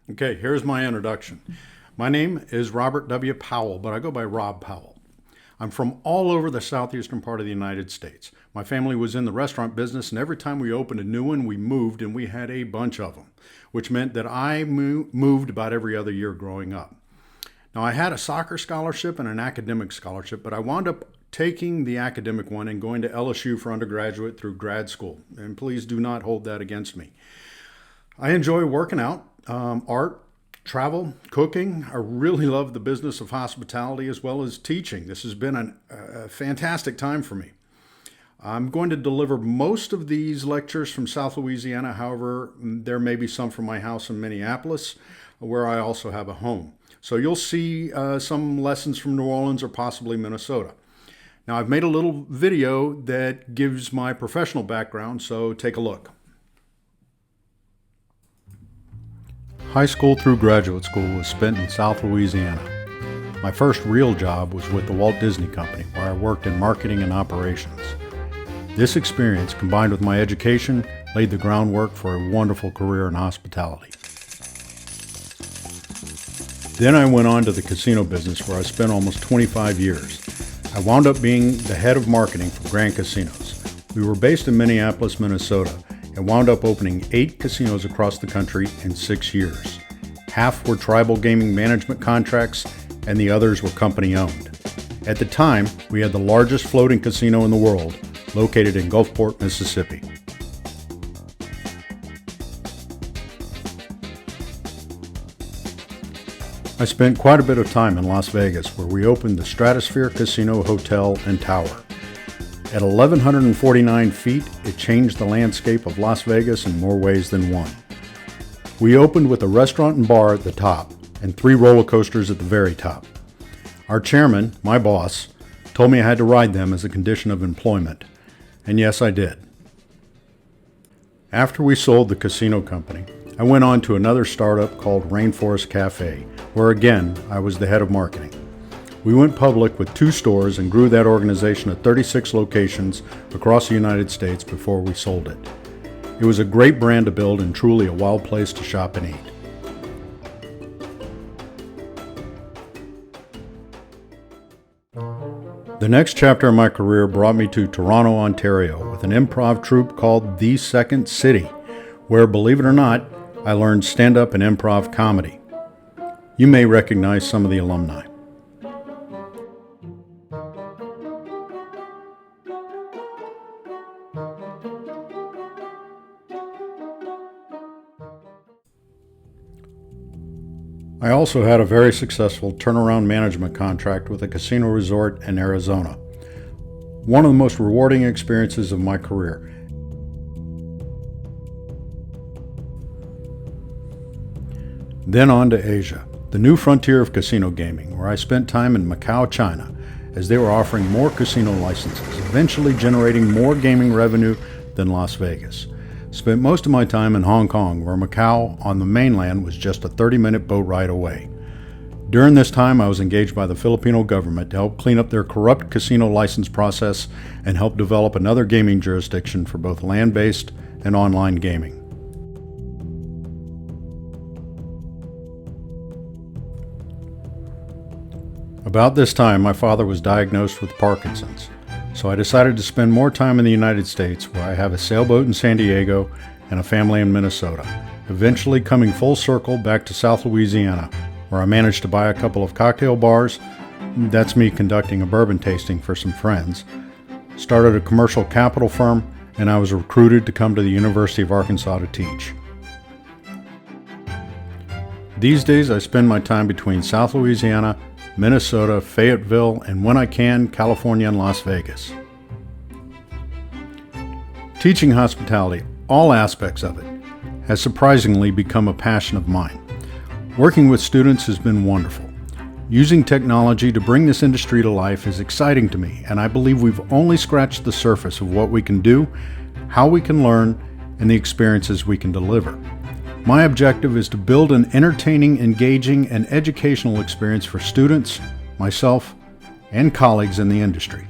Okay, here's my introduction. My name is Robert W. Powell, but I go by Rob Powell. I'm from all over the southeastern part of the United States. My family was in the restaurant business, and every time we opened a new one, we moved, and we had a bunch of them, which meant that I moved about every other year growing up. Now, I had a soccer scholarship and an academic scholarship, but I wound up taking the academic one and going to LSU for undergraduate through grad school. And please do not hold that against me. I enjoy working out, art, travel, cooking. I really love the business of hospitality as well as teaching. This has been a fantastic time for me. I'm going to deliver most of these lectures from South Louisiana. However, there may be some from my house in Minneapolis, where I also have a home. So you'll see some lessons from New Orleans or possibly Minnesota. Now, I've made a little video that gives my professional background, so take a look. High school through graduate school was spent in South Louisiana. My first real job was with the Walt Disney Company, where I worked in marketing and operations. This experience, combined with my education, laid the groundwork for a wonderful career in hospitality. Then I went on to the casino business, where I spent almost 25 years. I wound up being the head of marketing for Grand Casinos. We were based in Minneapolis, Minnesota, and wound up opening 8 casinos across the country in 6 years. Half were tribal gaming management contracts, and the others were company-owned. At the time, we had the largest floating casino in the world, located in Gulfport, Mississippi. I spent quite a bit of time in Las Vegas, where we opened the Stratosphere Casino Hotel and Tower. At 1,149 feet, it changed the landscape of Las Vegas in more ways than one. We opened with a restaurant and bar at the top, and 3 roller coasters at the very top. Our chairman, my boss, told me I had to ride them as a condition of employment, and yes, I did. After we sold the casino company, I went on to another startup called Rainforest Cafe, where again, I was the head of marketing. We went public with 2 stores and grew that organization to 36 locations across the United States before we sold it. It was a great brand to build and truly a wild place to shop and eat. The next chapter of my career brought me to Toronto, Ontario, with an improv troupe called The Second City, where, believe it or not, I learned stand-up and improv comedy. You may recognize some of the alumni. I also had a very successful turnaround management contract with a casino resort in Arizona. One of the most rewarding experiences of my career. Then on to Asia, the new frontier of casino gaming, where I spent time in Macau, China, as they were offering more casino licenses, eventually generating more gaming revenue than Las Vegas. Spent most of my time in Hong Kong, where Macau on the mainland was just a 30-minute boat ride away. During this time, I was engaged by the Filipino government to help clean up their corrupt casino license process and help develop another gaming jurisdiction for both land-based and online gaming. About this time, my father was diagnosed with Parkinson's. So I decided to spend more time in the United States, where I have a sailboat in San Diego and a family in Minnesota, eventually coming full circle back to South Louisiana, where I managed to buy a couple of cocktail bars. That's me conducting a bourbon tasting for some friends. Started a commercial capital firm, and I was recruited to come to the University of Arkansas to teach. These days I spend my time between South Louisiana, Minnesota, Fayetteville, and when I can, California and Las Vegas. Teaching hospitality, all aspects of it, has surprisingly become a passion of mine. Working with students has been wonderful. Using technology to bring this industry to life is exciting to me, and I believe we've only scratched the surface of what we can do, how we can learn, and the experiences we can deliver. My objective is to build an entertaining, engaging, and educational experience for students, myself, and colleagues in the industry.